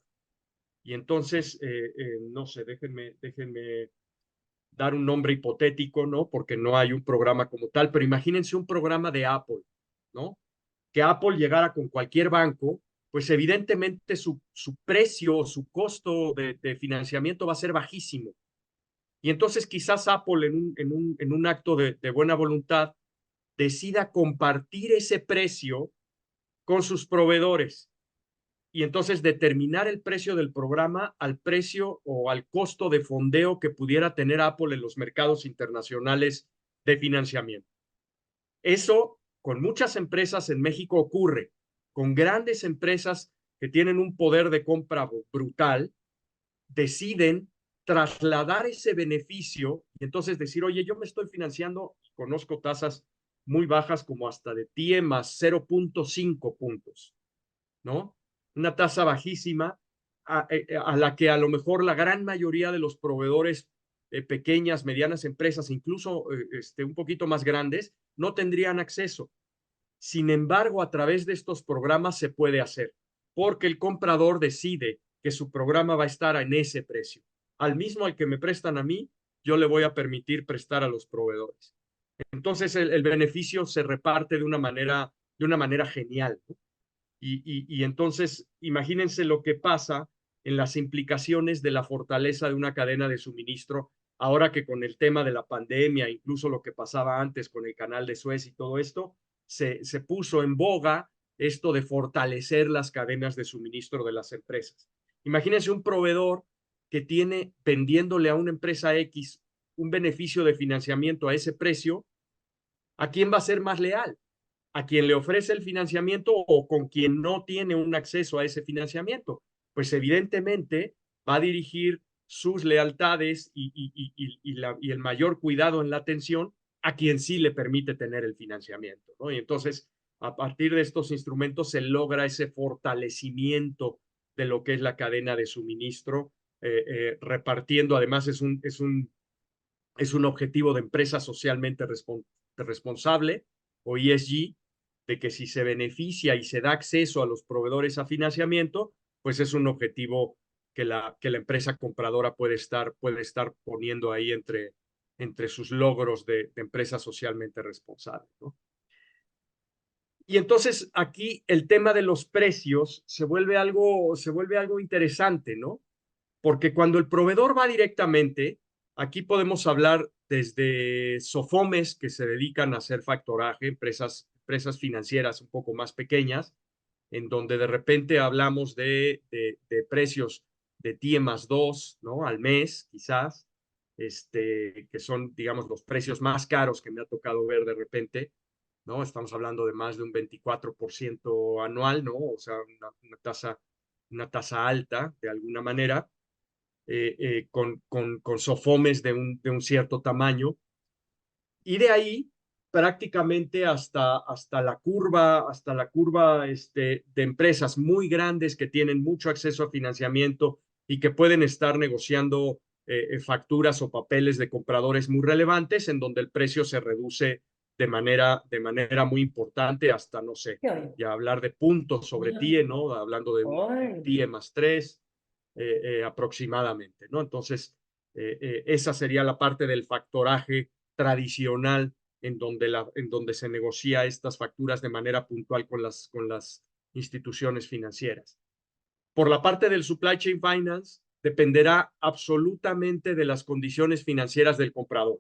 Y entonces, no sé, déjenme dar un nombre hipotético, ¿no? Porque no hay un programa como tal, pero imagínense un programa de Apple, ¿no? Que Apple llegara con cualquier banco, pues evidentemente su precio o su costo de financiamiento va a ser bajísimo. Y entonces quizás Apple en un acto de buena voluntad decida compartir ese precio con sus proveedores y entonces determinar el precio del programa al precio o al costo de fondeo que pudiera tener Apple en los mercados internacionales de financiamiento. Eso con muchas empresas en México ocurre, con grandes empresas que tienen un poder de compra brutal, deciden trasladar ese beneficio y entonces decir, oye, yo me estoy financiando, conozco tasas muy bajas como hasta de TIE más 0.5 puntos, ¿no? Una tasa bajísima a la que a lo mejor la gran mayoría de los proveedores, pequeñas, medianas empresas, incluso un poquito más grandes, no tendrían acceso. Sin embargo, a través de estos programas se puede hacer, porque el comprador decide que su programa va a estar en ese precio. Al mismo al que me prestan a mí, yo le voy a permitir prestar a los proveedores. Entonces, el beneficio se reparte de una manera genial, ¿no? Y entonces, imagínense lo que pasa en las implicaciones de la fortaleza de una cadena de suministro, ahora que con el tema de la pandemia, incluso lo que pasaba antes con el canal de Suez y todo esto, se puso en boga esto de fortalecer las cadenas de suministro de las empresas. Imagínense un proveedor que tiene vendiéndole a una empresa X un beneficio de financiamiento a ese precio, ¿a quién va a ser más leal? ¿A quien le ofrece el financiamiento o con quien no tiene un acceso a ese financiamiento? Pues evidentemente va a dirigir sus lealtades y el mayor cuidado en la atención a quien sí le permite tener el financiamiento, ¿no? Y entonces, a partir de estos instrumentos se logra ese fortalecimiento de lo que es la cadena de suministro, repartiendo, además es un objetivo de empresa socialmente responsable o ESG, de que si se beneficia y se da acceso a los proveedores a financiamiento, pues es un objetivo que la empresa compradora puede estar poniendo ahí entre sus logros de empresa socialmente responsable, ¿no? Y entonces aquí el tema de los precios se vuelve algo interesante, ¿no? Porque cuando el proveedor va directamente, aquí podemos hablar desde SOFOMES que se dedican a hacer factoraje, empresas financieras un poco más pequeñas, en donde de repente hablamos de precios de TIE+2, ¿no? Al mes, quizás, que son, digamos, los precios más caros que me ha tocado ver de repente, ¿no? Estamos hablando de más de un 24% anual, ¿no? O sea, una tasa alta, de alguna manera, con SOFOMES de un cierto tamaño. Y de ahí prácticamente hasta la curva, de empresas muy grandes que tienen mucho acceso a financiamiento y que pueden estar negociando facturas o papeles de compradores muy relevantes, en donde el precio se reduce de manera muy importante hasta, no sé, ya hablar de puntos sobre TIE, ¿no? Hablando de un TIE +3 aproximadamente, ¿no? Entonces, esa sería la parte del factoraje tradicional en donde se negocia estas facturas de manera puntual con las instituciones financieras. Por la parte del supply chain finance, dependerá absolutamente de las condiciones financieras del comprador.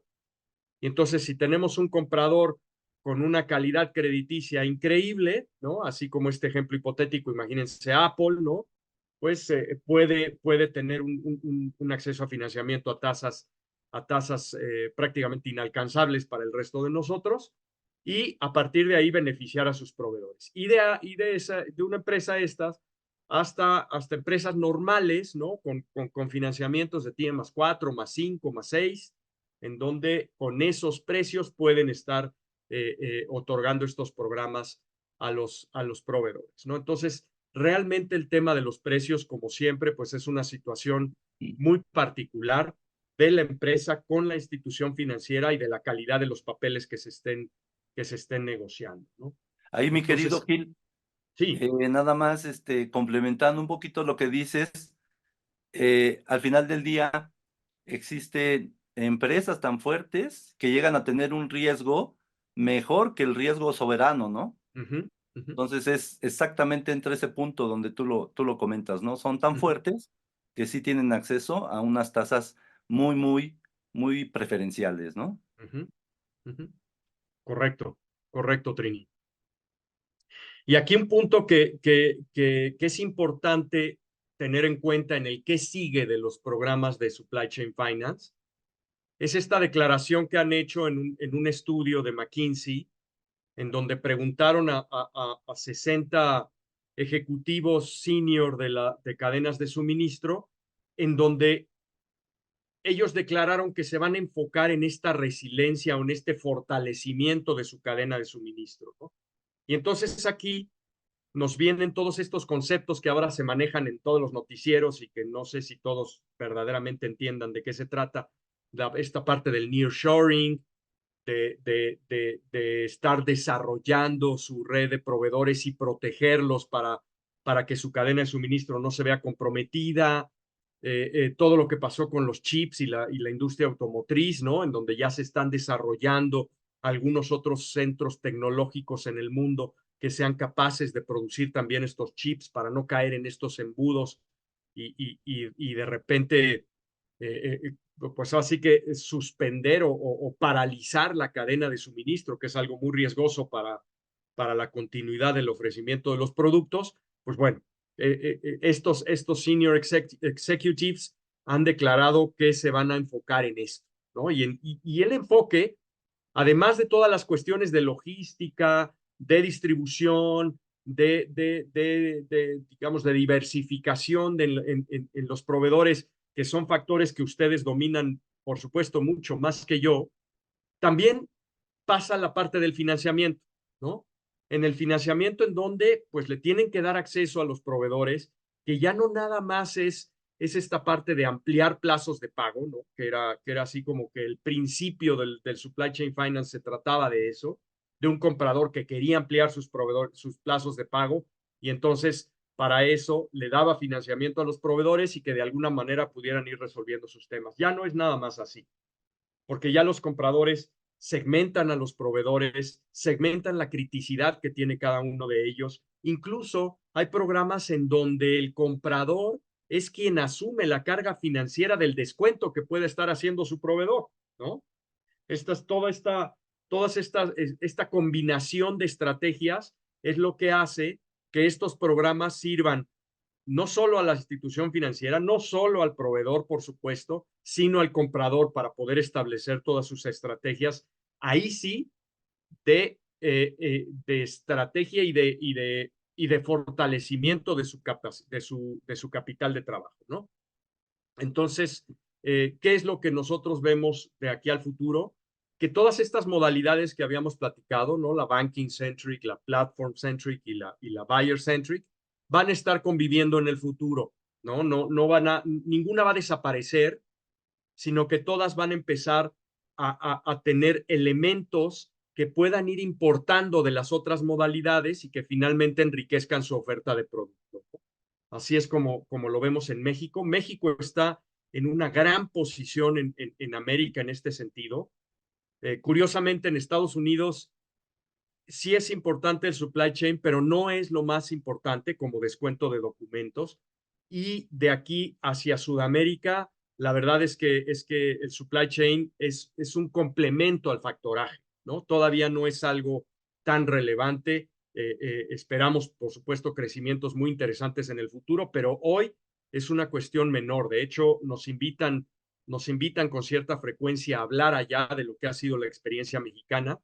Y entonces, si tenemos un comprador con una calidad crediticia increíble, ¿no? Así como este ejemplo hipotético, imagínense Apple, ¿no? Pues puede tener un acceso a financiamiento a tasas prácticamente inalcanzables para el resto de nosotros, y a partir de ahí beneficiar a sus proveedores. Y de una empresa estas hasta empresas normales, ¿no? Con financiamientos de TIE +4, +5, +6, en donde con esos precios pueden estar otorgando estos programas a los proveedores, ¿no? Entonces, realmente el tema de los precios, como siempre, pues es una situación muy particular de la empresa con la institución financiera y de la calidad de los papeles que se estén negociando, ¿no? Ahí, mi querido Entonces, Gil, sí, nada más complementando un poquito lo que dices, al final del día existen empresas tan fuertes que llegan a tener un riesgo mejor que el riesgo soberano, ¿no? ujú, ujú, Entonces es exactamente entre ese punto donde tú lo comentas, ¿no? Son tan ujú, fuertes que sí tienen acceso a unas tasas muy, muy, muy preferenciales, ¿no? ujú, ujú. Correcto, correcto, Trini. Y aquí un punto que es importante tener en cuenta en el que sigue de los programas de Supply Chain Finance es esta declaración que han hecho en un estudio de McKinsey, en donde preguntaron a 60 ejecutivos senior de cadenas de suministro, en donde ellos declararon que se van a enfocar en esta resiliencia o en este fortalecimiento de su cadena de suministro, ¿no? Y entonces aquí nos vienen todos estos conceptos que ahora se manejan en todos los noticieros y que no sé si todos verdaderamente entiendan de qué se trata, esta parte del nearshoring, de estar desarrollando su red de proveedores y protegerlos para que su cadena de suministro no se vea comprometida, todo lo que pasó con los chips y la industria automotriz, ¿no? En donde ya se están desarrollando algunos otros centros tecnológicos en el mundo que sean capaces de producir también estos chips para no caer en estos embudos y de repente pues así que suspender o paralizar la cadena de suministro, que es algo muy riesgoso para la continuidad del ofrecimiento de los productos. Pues bueno, estos senior executives han declarado que se van a enfocar en esto, ¿no? Y el enfoque, además de todas las cuestiones de logística, de distribución, digamos, de diversificación en los proveedores, que son factores que ustedes dominan, por supuesto, mucho más que yo, también pasa la parte del financiamiento, ¿no? En el financiamiento en donde pues le tienen que dar acceso a los proveedores, que ya no nada más es esta parte de ampliar plazos de pago, ¿no? Que era así como que el principio del supply chain finance se trataba de eso, de un comprador que quería ampliar sus plazos de pago, y entonces para eso le daba financiamiento a los proveedores y que de alguna manera pudieran ir resolviendo sus temas. Ya no es nada más así, porque ya los compradores segmentan a los proveedores, segmentan la criticidad que tiene cada uno de ellos. Incluso hay programas en donde el comprador es quien asume la carga financiera del descuento que puede estar haciendo su proveedor, ¿no? Esta combinación de estrategias es lo que hace que estos programas sirvan no solo a la institución financiera, no solo al proveedor, por supuesto, sino al comprador para poder establecer todas sus estrategias, ahí sí, de estrategia y de fortalecimiento de su capital de trabajo, ¿no? Entonces, ¿qué es lo que nosotros vemos de aquí al futuro? Que todas estas modalidades que habíamos platicado, ¿no? La banking centric, la platform centric y la buyer centric, van a estar conviviendo en el futuro, ¿no? Ninguna va a desaparecer, sino que todas van a empezar a tener elementos que puedan ir importando de las otras modalidades y que finalmente enriquezcan su oferta de producto. Así es como lo vemos en México. México está en una gran posición en América en este sentido. Curiosamente, en Estados Unidos sí es importante el supply chain, pero no es lo más importante como descuento de documentos. Y de aquí hacia Sudamérica, la verdad es que el supply chain es un complemento al factoraje, ¿no? Todavía no es algo tan relevante. Esperamos, por supuesto, crecimientos muy interesantes en el futuro, pero hoy es una cuestión menor. De hecho, nos invitan con cierta frecuencia a hablar allá de lo que ha sido la experiencia mexicana.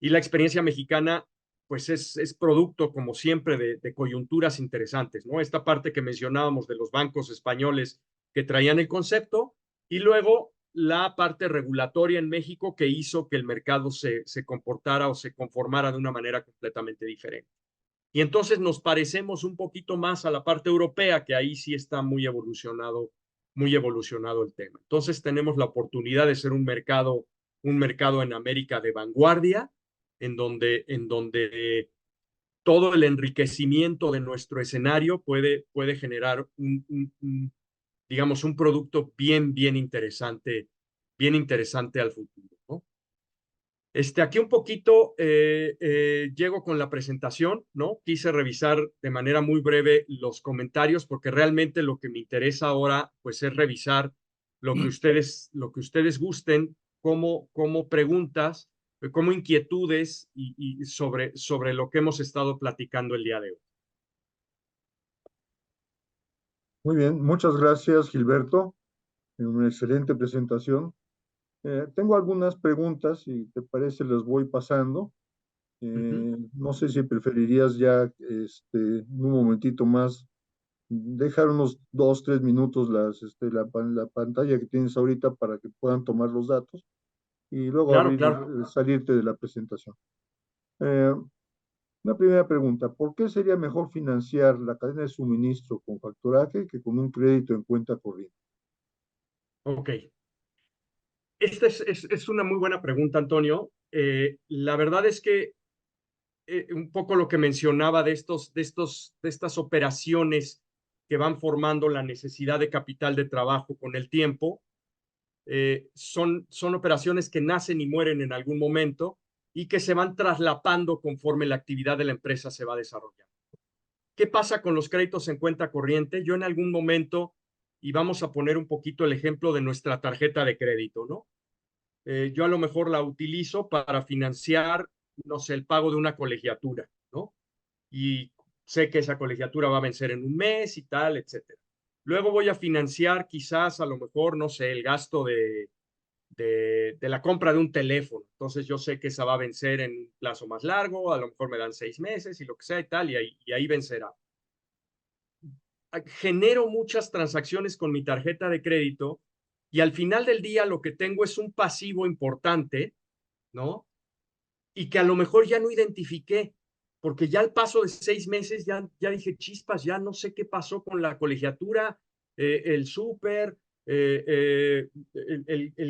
Y la experiencia mexicana, pues es producto, como siempre, de coyunturas interesantes, ¿no? Esta parte que mencionábamos de los bancos españoles que traían el concepto y luego la parte regulatoria en México que hizo que el mercado se comportara o se conformara de una manera completamente diferente. Y entonces nos parecemos un poquito más a la parte europea, que ahí sí está muy evolucionado el tema. Entonces tenemos la oportunidad de ser un mercado en América de vanguardia, en donde todo el enriquecimiento de nuestro escenario puede generar digamos, un producto bien interesante al futuro, ¿no? Aquí un poquito llego con la presentación, ¿no? Quise revisar de manera muy breve los comentarios porque realmente lo que me interesa ahora pues es revisar lo que ustedes gusten como preguntas, como inquietudes y sobre lo que hemos estado platicando el día de hoy. Muy bien, muchas gracias, Gilberto. Una excelente presentación. Tengo algunas preguntas, si te parece, las voy pasando. No sé si preferirías ya en un momentito más dejar unos 2, 3 minutos la pantalla que tienes ahorita para que puedan tomar los datos y luego Claro, claro. salirte de la presentación. Una primera pregunta, ¿por qué sería mejor financiar la cadena de suministro con factoraje que con un crédito en cuenta corriente? Ok. Esta es una muy buena pregunta, Antonio. La verdad es que un poco lo que mencionaba de estas operaciones que van formando la necesidad de capital de trabajo con el tiempo, son operaciones que nacen y mueren en algún momento y que se van traslapando conforme la actividad de la empresa se va desarrollando. ¿Qué pasa con los créditos en cuenta corriente? Yo en algún momento, y vamos a poner un poquito el ejemplo de nuestra tarjeta de crédito, ¿no? Yo a lo mejor la utilizo para financiar, no sé, el pago de una colegiatura, ¿no? Y sé que esa colegiatura va a vencer en un mes y tal, etcétera. Luego voy a financiar quizás a lo mejor, no sé, el gasto de la compra de un teléfono. Entonces yo sé que esa va a vencer en un plazo más largo, a lo mejor me dan 6 meses y lo que sea y tal, y ahí vencerá. Genero muchas transacciones con mi tarjeta de crédito y al final del día lo que tengo es un pasivo importante, ¿no? Y que a lo mejor ya no identifiqué, porque ya al paso de 6 meses ya dije, chispas, ya no sé qué pasó con la colegiatura, el súper, el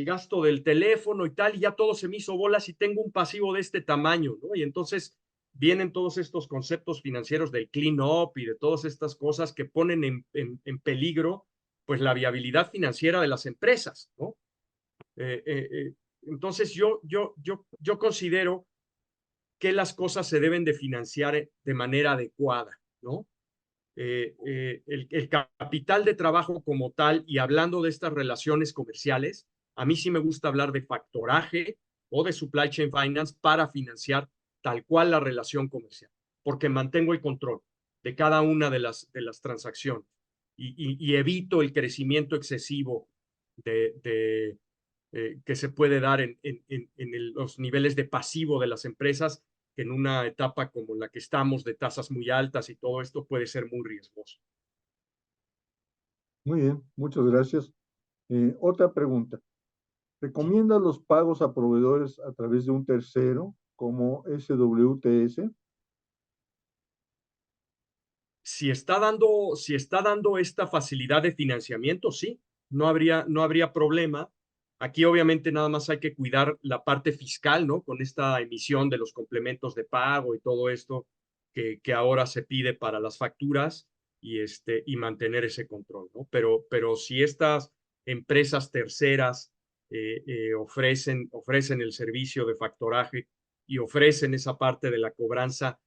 gasto del teléfono y tal, y ya todo se me hizo bolas y tengo un pasivo de este tamaño, ¿no? Y entonces vienen todos estos conceptos financieros del clean up y de todas estas cosas que ponen en peligro pues la viabilidad financiera de las empresas, ¿no? Entonces yo considero que las cosas se deben de financiar de manera adecuada, ¿no? El capital de trabajo como tal, y hablando de estas relaciones comerciales, a mí sí me gusta hablar de factoraje o de supply chain finance para financiar tal cual la relación comercial, porque mantengo el control de cada una de las transacciones y evito el crecimiento excesivo que se puede dar en los niveles de pasivo de las empresas, que en una etapa como la que estamos de tasas muy altas y todo esto puede ser muy riesgoso. Muy bien, muchas gracias. Otra pregunta. ¿Recomienda los pagos a proveedores a través de un tercero como SWTS? Si está dando esta facilidad de financiamiento, sí, no habría problema. Aquí obviamente nada más hay que cuidar la parte fiscal, ¿no? Con esta emisión de los complementos de pago y todo esto que ahora se pide para las facturas y mantener ese control, ¿no? Pero si estas empresas terceras ofrecen el servicio de factoraje y ofrecen esa parte de la cobranza,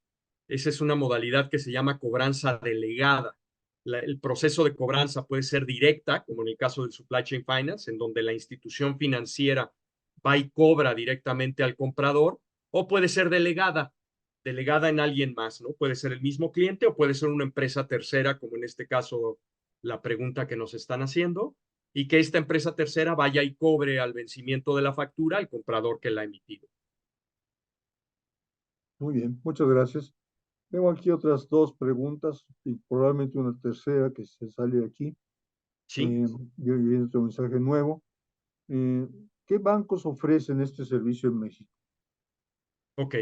esa es una modalidad que se llama cobranza delegada. El proceso de cobranza puede ser directa, como en el caso del Supply Chain Finance, en donde la institución financiera va y cobra directamente al comprador, o puede ser delegada en alguien más, ¿no? Puede ser el mismo cliente o puede ser una empresa tercera, como en este caso la pregunta que nos están haciendo, y que esta empresa tercera vaya y cobre al vencimiento de la factura al comprador que la ha emitido. Muy bien, muchas gracias. Tengo aquí otras dos preguntas y probablemente una tercera que se sale aquí. ¿Sí? Viene otro mensaje nuevo. Eh, ¿Qué bancos ofrecen este servicio en México? Ok.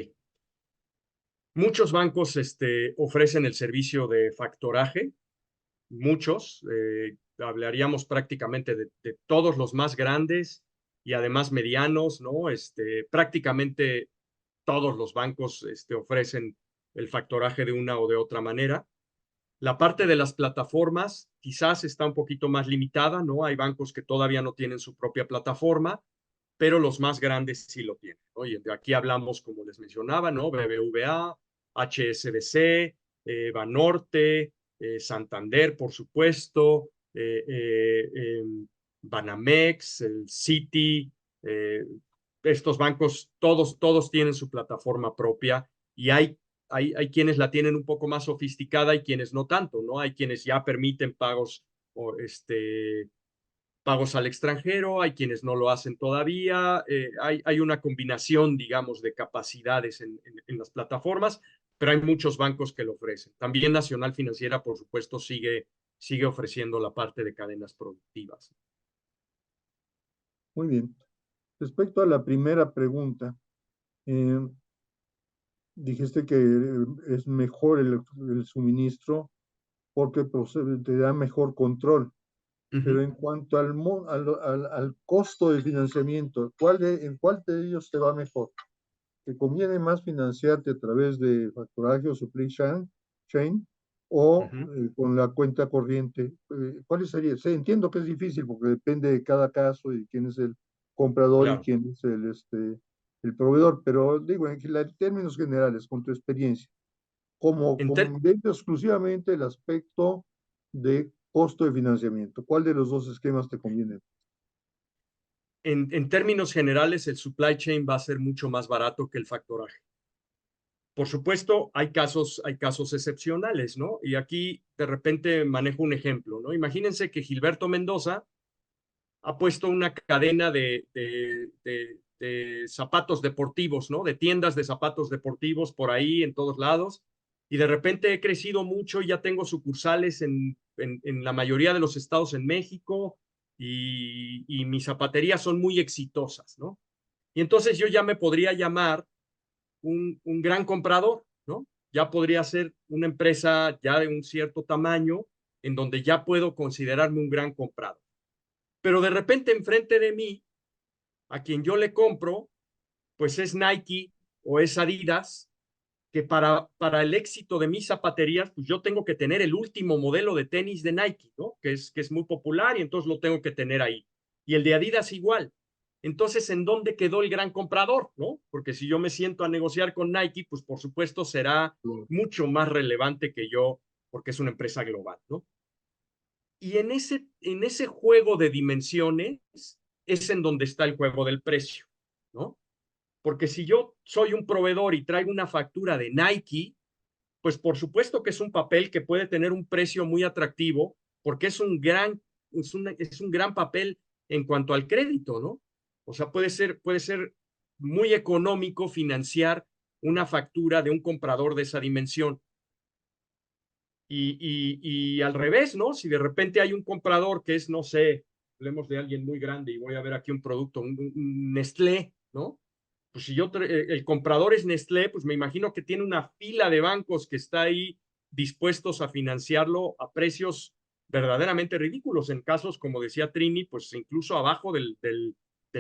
Muchos bancos ofrecen el servicio de factoraje, muchos, hablaríamos prácticamente de todos los más grandes y además medianos, ¿no? Prácticamente todos los bancos ofrecen el factoraje de una o de otra manera. La parte de las plataformas quizás está un poquito más limitada, ¿no? Hay bancos que todavía no tienen su propia plataforma, pero los más grandes sí lo tienen, ¿no? Y de aquí hablamos, como les mencionaba, ¿no? BBVA, HSBC, Banorte, Santander, por supuesto, Banamex, el Citi, estos bancos, todos tienen su plataforma propia y hay quienes la tienen un poco más sofisticada y quienes no tanto, ¿no? Hay quienes ya permiten pagos o pagos al extranjero, hay quienes no lo hacen todavía, hay una combinación, digamos, de capacidades en las plataformas, pero hay muchos bancos que lo ofrecen. También Nacional Financiera, por supuesto, sigue ofreciendo la parte de cadenas productivas. Muy bien. Respecto a la primera pregunta, eh, dijiste que es mejor el suministro porque te da mejor control. Pero en cuanto al costo de financiamiento, ¿en cuál de ellos te va mejor? ¿Te conviene más financiarte a través de factoraje o supply chain o con la cuenta corriente? ¿Cuáles serían? Sí, entiendo que es difícil porque depende de cada caso y quién es el comprador y Claro. quién es el proveedor, pero digo, en términos generales, con tu experiencia, viendo exclusivamente el aspecto de costo de financiamiento, ¿cuál de los dos esquemas te conviene? En términos generales, el supply chain va a ser mucho más barato que el factoraje. Por supuesto, hay casos excepcionales, ¿no? Y aquí de repente manejo un ejemplo, ¿no? Imagínense que Gilberto Mendoza ha puesto una cadena de zapatos deportivos, ¿no? De tiendas de zapatos deportivos por ahí, en todos lados. Y de repente he crecido mucho y ya tengo sucursales en la mayoría de los estados en México y mis zapaterías son muy exitosas, ¿no? Y entonces yo ya me podría llamar un gran comprador, ¿no? Ya podría ser una empresa ya de un cierto tamaño en donde ya puedo considerarme un gran comprador. Pero de repente enfrente de mí, a quien yo le compro, pues es Nike o es Adidas, que para el éxito de mis zapaterías, pues yo tengo que tener el último modelo de tenis de Nike, ¿no? Que es muy popular y entonces lo tengo que tener ahí. Y el de Adidas igual. entonces, ¿en dónde quedó el gran comprador? ¿No? Porque si yo me siento a negociar con Nike, pues por supuesto será mucho más relevante que yo, porque es una empresa global, ¿no? Y en ese juego de dimensiones es en donde está el juego del precio, ¿no? Porque si yo soy un proveedor y traigo una factura de Nike, pues por supuesto que es un papel que puede tener un precio muy atractivo, porque es un gran papel en cuanto al crédito, ¿no? O sea, puede ser muy económico financiar una factura de un comprador de esa dimensión. Y al revés, ¿no? Si de repente hay un comprador que es, no sé, hablemos de alguien muy grande y voy a ver aquí un producto, un Nestlé, ¿no? Pues si el comprador es Nestlé, pues me imagino que tiene una fila de bancos que está ahí dispuestos a financiarlo a precios verdaderamente ridículos, en casos, como decía Trini, pues incluso abajo del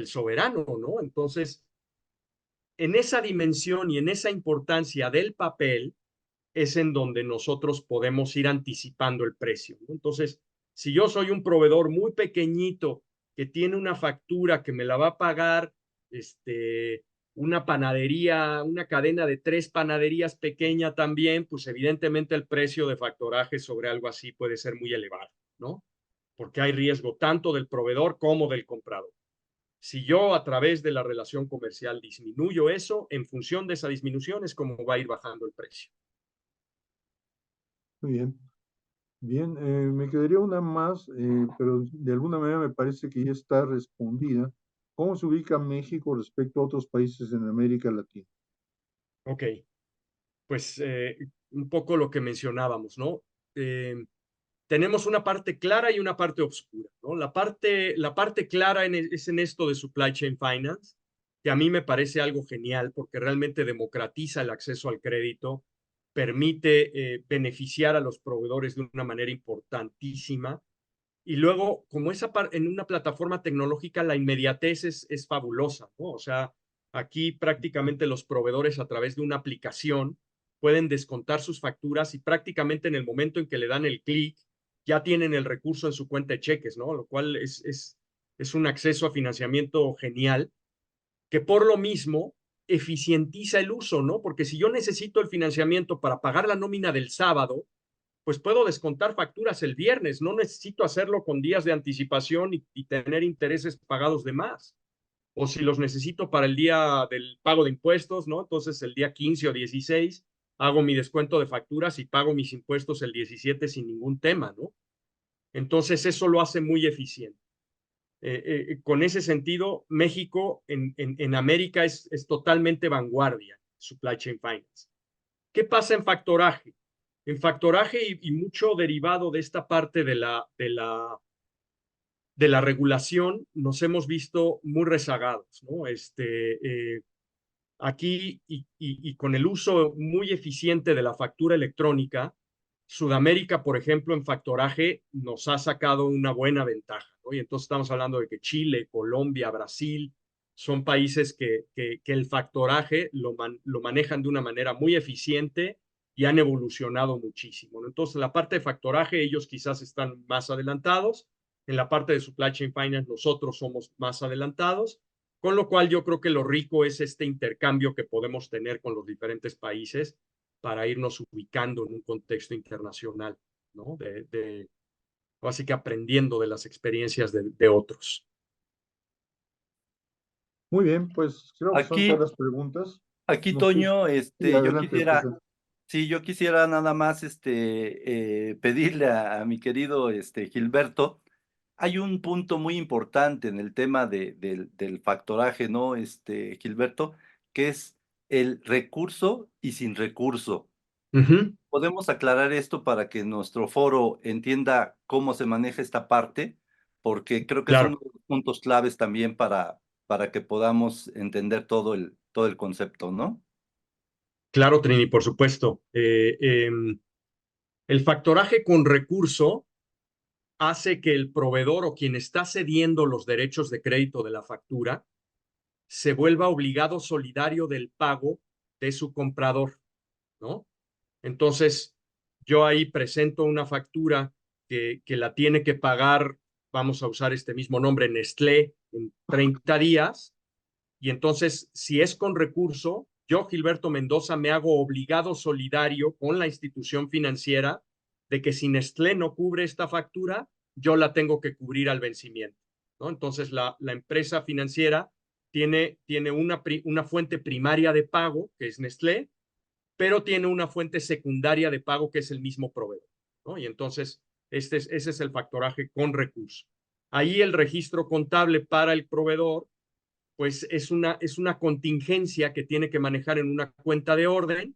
soberano, ¿no? Entonces, en esa dimensión y en esa importancia del papel, es en donde nosotros podemos ir anticipando el precio, ¿no? Entonces, si yo soy un proveedor muy pequeñito que tiene una factura que me la va a pagar una panadería, una cadena de 3 panaderías pequeña también, pues evidentemente el precio de factoraje sobre algo así puede ser muy elevado, ¿no? Porque hay riesgo tanto del proveedor como del comprador. Si yo a través de la relación comercial disminuyo eso, en función de esa disminución es como va a ir bajando el precio. Muy bien. Bien, me quedaría una más, pero de alguna manera me parece que ya está respondida. ¿Cómo se ubica México respecto a otros países en América Latina? Ok, pues un poco lo que mencionábamos, ¿no? Eh, tenemos una parte clara y una parte oscura, ¿no? La parte clara es en esto de supply chain finance, que a mí me parece algo genial porque realmente democratiza el acceso al crédito, permite beneficiar a los proveedores de una manera importantísima. Y luego, como en una plataforma tecnológica, la inmediatez es fabulosa, ¿no? O sea, aquí prácticamente los proveedores a través de una aplicación pueden descontar sus facturas y prácticamente en el momento en que le dan el clic, ya tienen el recurso en su cuenta de cheques, ¿no? Lo cual es un acceso a financiamiento genial, que por lo mismo eficientiza el uso, ¿no? Porque si yo necesito el financiamiento para pagar la nómina del sábado, pues puedo descontar facturas el viernes, no necesito hacerlo con días de anticipación y tener intereses pagados de más. O si los necesito para el día del pago de impuestos, ¿no? Entonces el día 15 o 16 hago mi descuento de facturas y pago mis impuestos el 17 sin ningún tema, ¿no? Entonces eso lo hace muy eficiente. Con ese sentido, México en América es totalmente vanguardia, supply chain finance. ¿Qué pasa en factoraje? En factoraje y mucho derivado de esta parte de la regulación, nos hemos visto muy rezagados, ¿no? Aquí y con el uso muy eficiente de la factura electrónica, Sudamérica, por ejemplo, en factoraje nos ha sacado una buena ventaja, ¿no? Y entonces estamos hablando de que Chile, Colombia, Brasil son países que el factoraje lo manejan de una manera muy eficiente y han evolucionado muchísimo, ¿no? Entonces, en la parte de factoraje, ellos quizás están más adelantados. En la parte de supply chain finance, nosotros somos más adelantados. Con lo cual yo creo que lo rico es este intercambio que podemos tener con los diferentes países para irnos ubicando en un contexto internacional, ¿no? Así que aprendiendo de las experiencias de otros. Muy bien, pues creo que son Aquí, todas las preguntas. aquí, No sé Toño, si yo adelante, quisiera, José. sí, yo quisiera nada más, pedirle a mi querido, Gilberto. Hay un punto muy importante en el tema del factoraje, ¿no? Gilberto, que es el recurso y sin recurso. Ujú. ¿Podemos aclarar esto para que nuestro foro entienda cómo se maneja esta parte? Porque creo que es uno Claro, de los puntos claves también para que podamos entender todo el concepto, ¿no? claro, Trini, por supuesto. El factoraje con recurso hace que el proveedor o quien está cediendo los derechos de crédito de la factura se vuelva obligado solidario del pago de su comprador, ¿no? Entonces, yo ahí presento una factura que la tiene que pagar, vamos a usar este mismo nombre, Nestlé, en 30 días. Y entonces, si es con recurso, yo, Gilberto Mendoza, me hago obligado solidario con la institución financiera de que si Nestlé no cubre esta factura, yo la tengo que cubrir al vencimiento, ¿no? Entonces, la empresa financiera tiene una fuente primaria de pago, que es Nestlé, pero tiene una fuente secundaria de pago, que es el mismo proveedor, ¿no? Y entonces, ese es el factoraje con recurso. Ahí el registro contable para el proveedor pues es una contingencia que tiene que manejar en una cuenta de orden,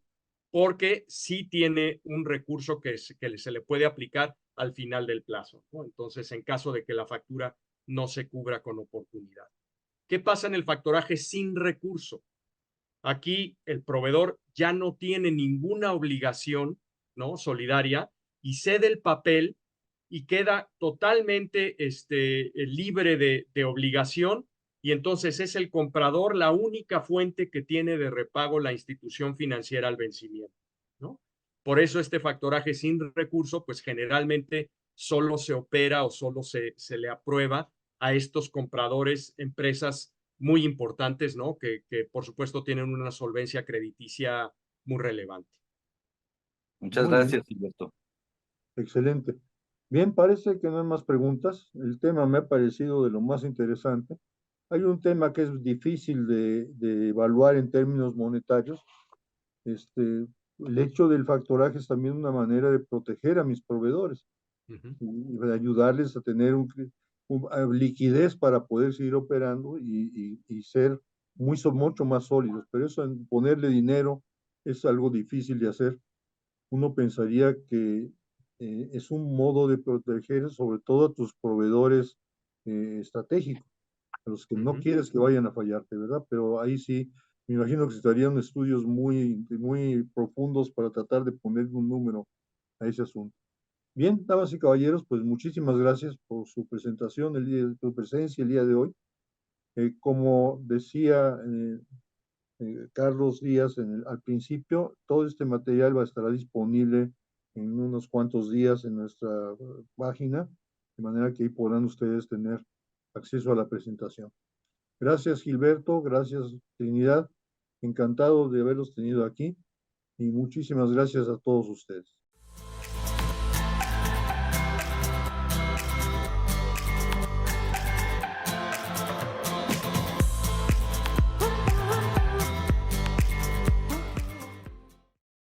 porque sí tiene un recurso que se le puede aplicar al final del plazo, ¿no? Entonces, en caso de que la factura no se cubra con oportunidad. ¿Qué pasa en el factoraje sin recurso? Aquí el proveedor ya no tiene ninguna obligación, ¿no?, solidaria, y cede el papel y queda totalmente libre de obligación, y entonces es el comprador la única fuente que tiene de repago la institución financiera al vencimiento, ¿no? Por eso este factoraje sin recurso, pues generalmente solo se opera o solo se le aprueba a estos compradores, empresas muy importantes, ¿no? Que por supuesto tienen una solvencia crediticia muy relevante. Muchas Muy bien, gracias, Gilberto. excelente. Bien, parece que no hay más preguntas. El tema me ha parecido de lo más interesante. Hay un tema que es difícil de evaluar en términos monetarios. El hecho del factoraje es también una manera de proteger a mis proveedores y de ayudarles a tener liquidez para poder seguir operando y ser mucho más sólidos. Pero eso, en ponerle dinero, es algo difícil de hacer. Uno pensaría que es un modo de proteger sobre todo a tus proveedores estratégicos, a los que no quieres que vayan a fallarte, ¿verdad? Pero ahí sí, me imagino que se estarían estudios muy profundos para tratar de poner un número a ese asunto. Bien, damas y caballeros, pues muchísimas gracias por su presentación, tu presencia el día de hoy. Como decía Carlos Díaz al principio, todo este material va a estar disponible en unos cuantos días en nuestra página, de manera que ahí podrán ustedes tener acceso a la presentación. Gracias, Gilberto, gracias, Trinidad. Encantado de haberlos tenido aquí y muchísimas gracias a todos ustedes.